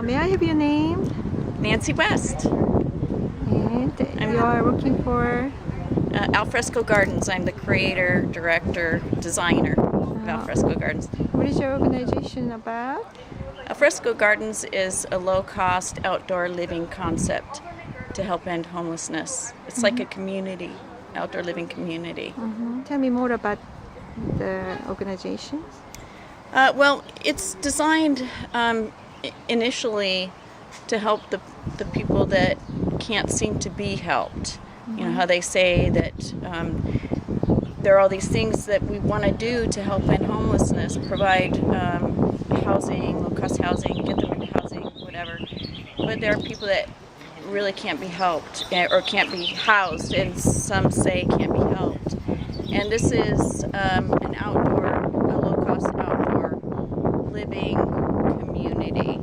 May I have your name? Nancy West, And you are working for? AlFresco Gardens. I'm the creator, director, designer of AlFresco Gardens. What is your organization about? AlFresco Gardens is a low-cost outdoor living concept to help end homelessness. It's like a community, outdoor living community. Tell me more about the organization. Well, it's designed initially to help the people that can't seem to be helped. You know how they say that there are all these things that we want to do to help end homelessness, provide housing, low-cost housing, get them into housing, whatever. But there are people that really can't be helped or can't be housed, and some say can't be helped. And this is a low-cost outdoor living community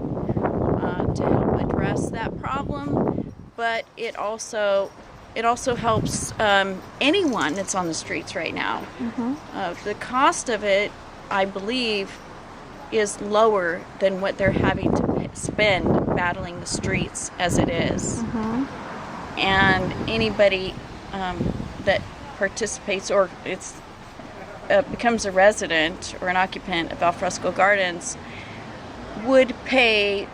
to help address that problem. But it also helps anyone that's on the streets right now. The cost of it, I believe, is lower than what they're having to spend battling the streets as it is. And anybody that participates or becomes a resident or an occupant of AlFresco Gardens would pay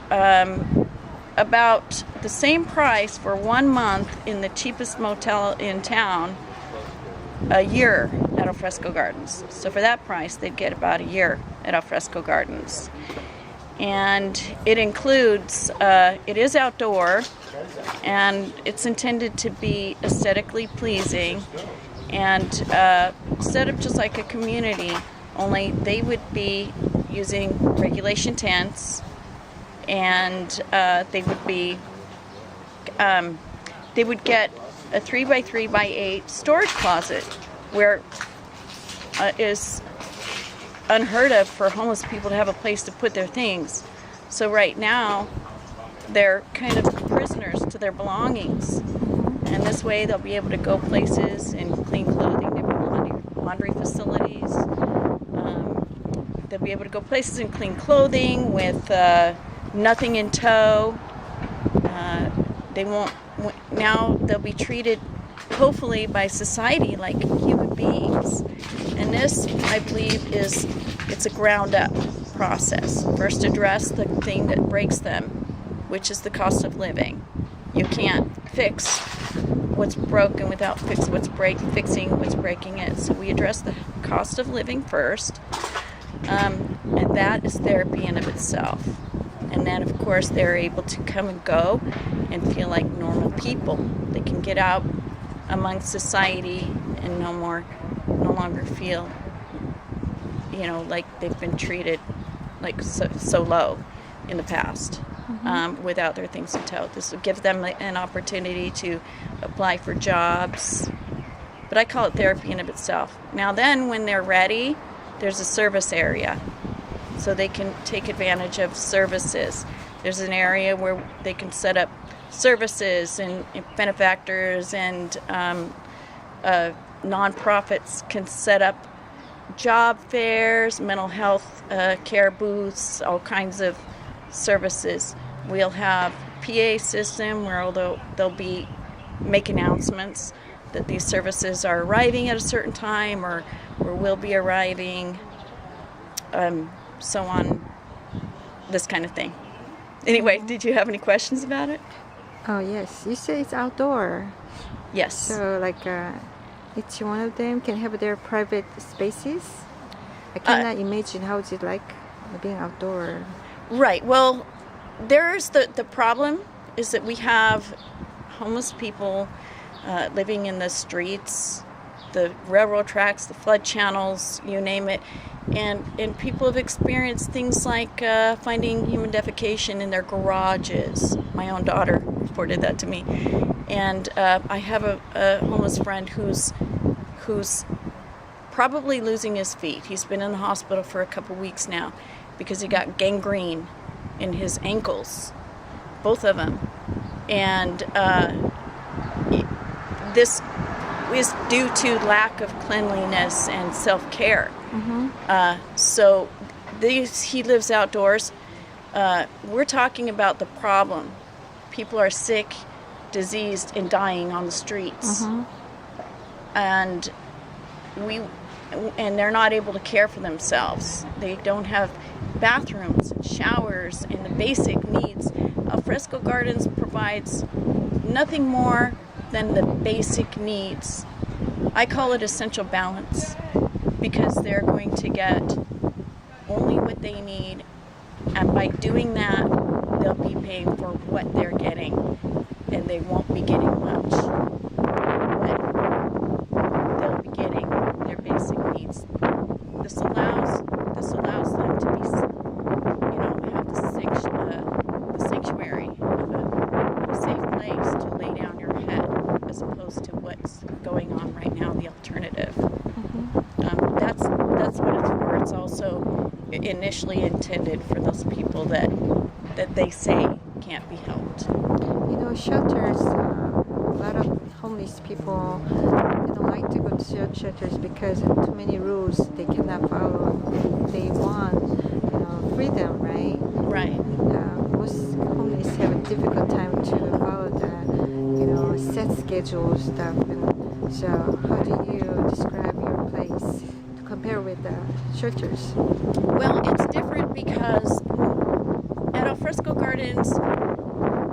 about the same price for 1 month in the cheapest motel in town a year at AlFresco Gardens. So for that price, they'd get about a year at AlFresco Gardens. And it includes, it is outdoor, and it's intended to be aesthetically pleasing and set up just like a community, only they would be using regulation tents, and they would get a 3x3x8 storage closet, where is unheard of for homeless people to have a place to put their things. So right now they're kind of prisoners to their belongings, and this way they'll be able to go places and clean clothing. They have laundry facilities. They'll be able to go places and clean clothing with nothing in tow. Now they'll be treated hopefully by society like human beings. And this, I believe, it's a ground up process. First address the thing that breaks them, which is the cost of living. You can't fix what's broken without fixing what's breaking it. So we address the cost of living first, and that is therapy in of itself. And then, of course, they're able to come and go and feel like normal people. They can get out amongst society and no longer feel, like they've been treated like so low in the past without their things in tow. This will give them an opportunity to apply for jobs. But I call it therapy in of itself. Now then, when they're ready, there's a service area. So they can take advantage of services. There's an area where they can set up services, and benefactors and nonprofits can set up job fairs, mental health care booths, all kinds of services. We'll have PA system where they'll make announcements that these services are arriving at a certain time or will be arriving. So on, this kind of thing. Anyway, did you have any questions about it? Oh yes, you say it's outdoor. Yes. So each one of them can have their private spaces. I cannot imagine how is it like being outdoor. Right. Well, there's the problem is that we have homeless people living in the streets, the railroad tracks, the flood channels, you name it. And people have experienced things like finding human defecation in their garages. My own daughter reported that to me. And I have a homeless friend who's probably losing his feet. He's been in the hospital for a couple weeks now because he got gangrene in his ankles, both of them. And this is due to lack of cleanliness and self-care. So he lives outdoors. We're talking about the problem. People are sick, diseased, and dying on the streets. And they're not able to care for themselves. They don't have bathrooms, showers, and the basic needs. AlFresco Gardens provides nothing more than the basic needs. I call it essential balance, because they're going to get only what they need, and by doing that, they'll be paying for what they're getting, and they won't be getting much, but they'll be getting their basic needs. This allows them to be, have the sanctuary of a safe place to lay down your head, as opposed to what's going on right now, the alternative. That's what it's for. It's also initially intended for those people that they say can't be helped. Shelters, a lot of homeless people, they don't like to go to shelters because of too many rules they cannot follow. They want, freedom, right? Right. Most homeless have a difficult time to follow the, set schedule stuff. And so, how do you describe your place to compare with the shelters? Well, it's different because at AlFresco Gardens,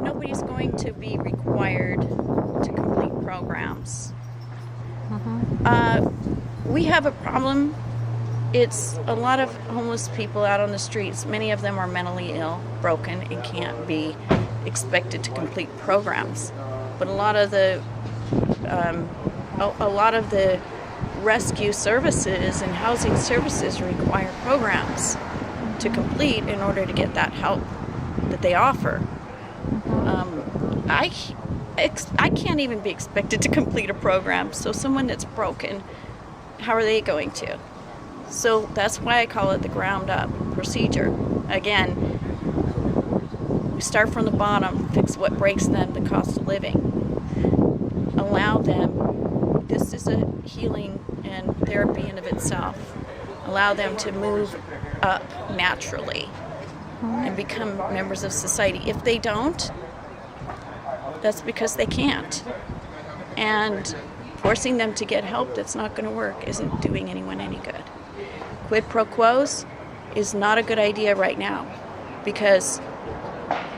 nobody's going to be required to complete programs. We have a problem. It's a lot of homeless people out on the streets. Many of them are mentally ill, broken, and can't be expected to complete programs. But a lot of the rescue services and housing services require programs to complete in order to get that help that they offer. I can't even be expected to complete a program, so someone that's broken, how are they going to? So that's why I call it the ground up procedure. Again, we start from the bottom, fix what breaks them, the cost of living. Allow them, this is a healing and therapy in of itself. Allow them to move up naturally and become members of society. If they don't, that's because they can't. And forcing them to get help that's not going to work isn't doing anyone any good. Quid pro quos is not a good idea right now, because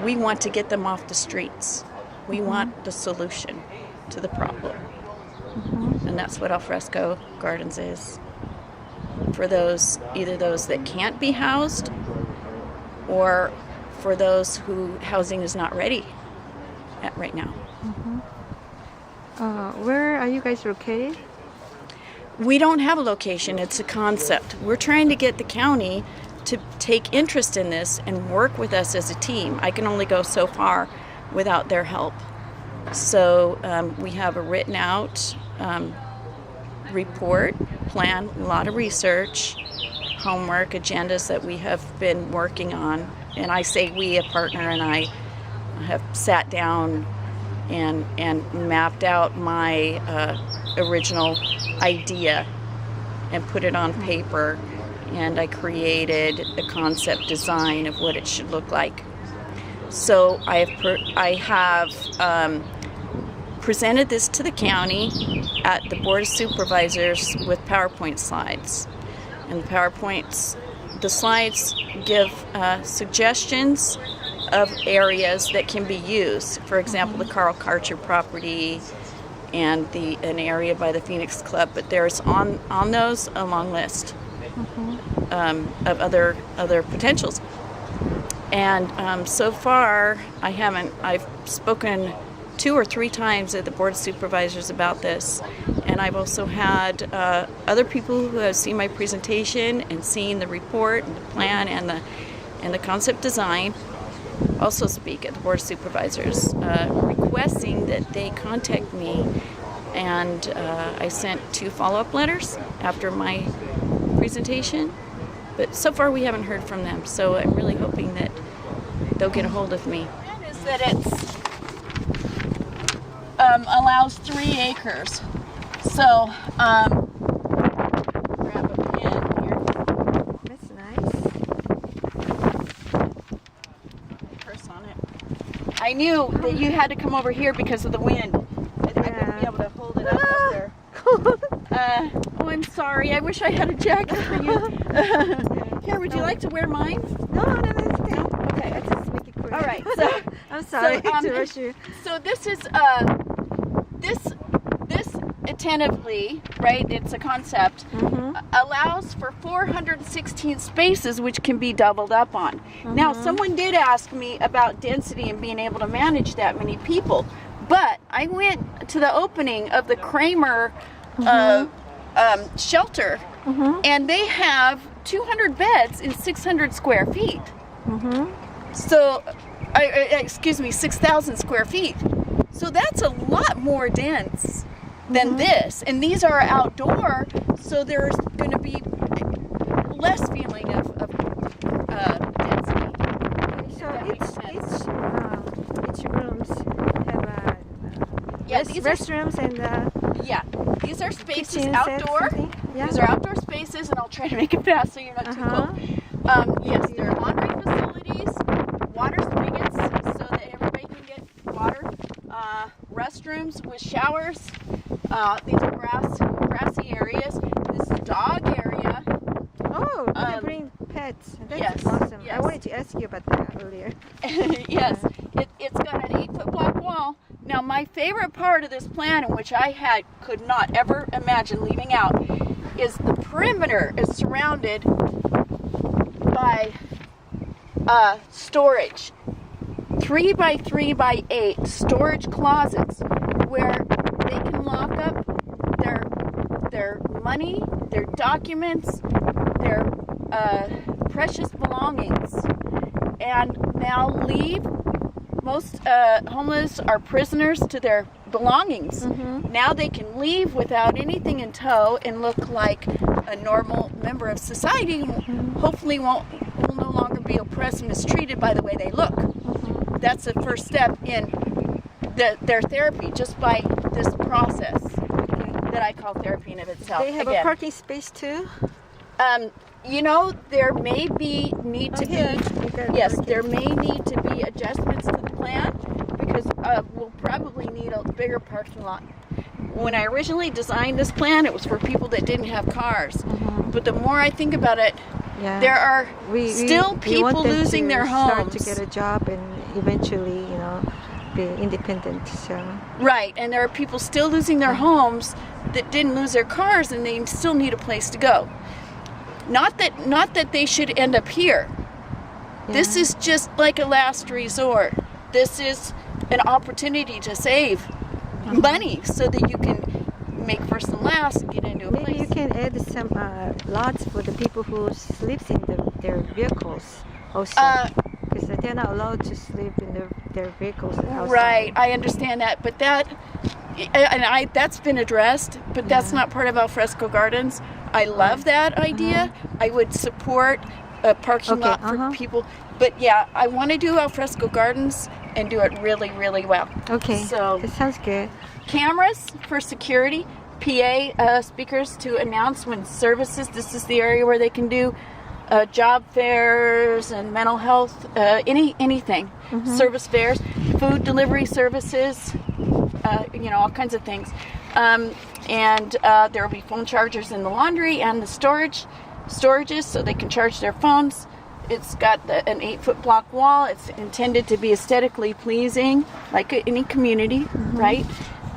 we want to get them off the streets. We want the solution to the problem. And that's what AlFresco Gardens is. For those, either those that can't be housed, or for those who housing is not ready at right now. Where are you guys located? We don't have a location, it's a concept. We're trying to get the county to take interest in this and work with us as a team. I can only go so far without their help. So we have a written out report, plan, a lot of research, homework, agendas that we have been working on. And I say we, a partner and I, have sat down and mapped out my original idea and put it on paper, and I created a concept design of what it should look like. So I have presented this to the county at the Board of Supervisors with PowerPoint slides. And the slides give suggestions of areas that can be used. For example, the Carl Karcher property and an area by the Phoenix Club. But there's on those a long list of other potentials. And so far, I've spoken 2 or 3 times at the Board of Supervisors about this. And I've also had other people who have seen my presentation and seen the report and the plan and the concept design also speak at the Board of Supervisors, requesting that they contact me. And I sent 2 follow-up letters after my presentation. But so far we haven't heard from them, so I'm really hoping that they'll get a hold of me. Is that it's allows 3 acres. So grab a pen here. That's nice. I knew that you had to come over here because of the wind. I wouldn't be able to hold it up there. Oh, I'm sorry. I wish I had a jacket for you. Here, would you like to wear mine? No, it's okay. Okay. Let's just make it quick. All right. So I'm sorry So, to rush you. So this is this attentively, right? It's a concept. Allows for 416 spaces, which can be doubled up on. Now, someone did ask me about density and being able to manage that many people, but I went to the opening of the Kramer shelter, and they have 200 beds in 600 square feet. So, excuse me, 6,000 square feet. So that's a lot more dense than this. And these are outdoor, so there's going to be less feeling of density. Okay, so each rooms have restrooms and yeah, these are spaces kitchen outdoor. sets, yeah. These are outdoor spaces, and I'll try to make it fast so you're not too cold. Yes, there are laundry facilities, water spigots so that everybody can get water, restrooms with showers. These are grassy areas. This is dog area. Oh, you can bring pets. That's yes, awesome. yes. I wanted to ask you about that earlier. Yes, it's got an 8-foot block wall. Now, my favorite part of this plan, and which I could not ever imagine leaving out, is the perimeter is surrounded by storage. 3 by 3 by 8 storage closets where they can lock up their money, their documents, their precious belongings, and now leave. Most homeless are prisoners to their belongings. Now they can leave without anything in tow and look like a normal member of society. Hopefully will no longer be oppressed and mistreated by the way they look. That's the first step in their therapy, just by this process that I call therapy in of itself. They have a parking space too? You know, there may need to be adjustments to the plan, because we'll probably need a bigger parking lot. When I originally designed this plan, it was for people that didn't have cars. But the more I think about it, there are still people losing their homes. To get a job and eventually, be independent. So right, and there are people still losing their homes that didn't lose their cars, and they still need a place to go. Not that they should end up here. This is just like a last resort. This is an opportunity to save money so that you can make first and last and get into a place. Maybe you can add some lots for the people who sleeps in their vehicles also. Because they're not allowed to sleep in their vehicles outside. Right, I understand that, but that's been addressed, but that's not part of AlFresco Gardens. I love that idea. I would support a parking lot for people, but yeah, I want to do AlFresco Gardens and do it really, really well. Okay, so it sounds good. Cameras for security, PA speakers to announce when services. This is the area where they can do job fairs and mental health, anything, service fairs, food delivery services, all kinds of things. And there will be phone chargers in the laundry and the storages, so they can charge their phones. It's got an 8-foot block wall. It's intended to be aesthetically pleasing, like any community, right?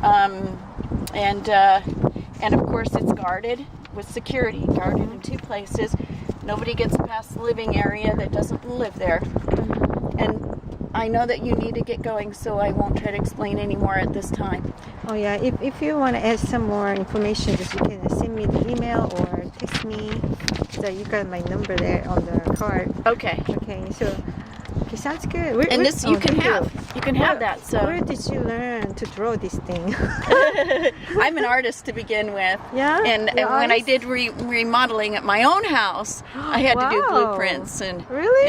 And of course it's guarded with security, guarded in 2 places. Nobody gets past the living area that doesn't live there. And I know that you need to get going, so I won't try to explain any more at this time. Oh yeah, if you want to add some more information, just you can send me the email or text me. So you got my number there on the card. Okay. Okay, so sounds good. You can have that. So where did you learn to draw this thing? I'm an artist to begin with. Yeah. And when I did remodeling at my own house, I had to do blueprints and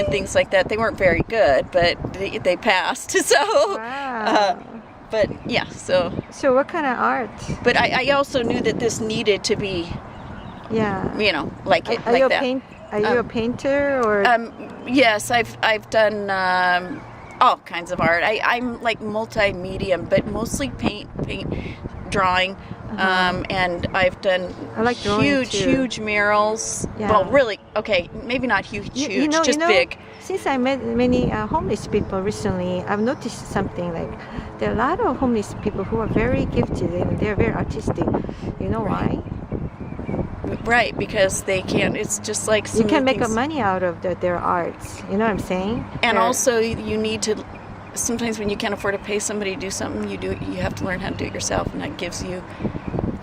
things like that. They weren't very good, but they passed. So. Wow. But yeah, so what kind of art? But I also knew that this needed to be, like it, like that. Are you a painter or? Yes, I've done all kinds of art. I'm like multi-medium, but mostly paint, drawing. And I've done I like drawing huge murals. Yeah. Well, really, okay, maybe not huge, just big. Since I met many homeless people recently, I've noticed something like there are a lot of homeless people who are very gifted and they're very artistic. You know why? Right, because they can't. It's just like You can make money out of their arts. You know what I'm saying? And also, you need to. Sometimes when you can't afford to pay somebody to do something, you have to learn how to do it yourself, and that gives you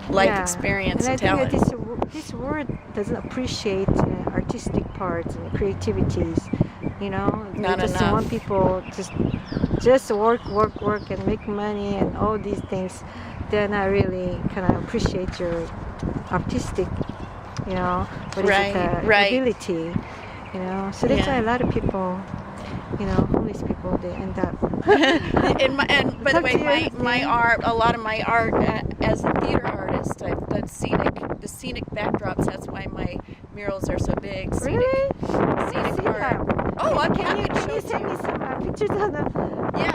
life experience and talent. I think that this world doesn't appreciate artistic parts and creativities. You know, Not they just enough. want people just work and make money and all these things. Then I really kind of appreciate your artistic, you know, ability. You know, so that's why a lot of people, you know, homeless people, they end up. and by the way, my art, a lot of my art as a theater artist, the scenic backdrops. That's why my murals are so big. Scenic art. Oh, I'm happy to show Can you send me some pictures of them? Yeah,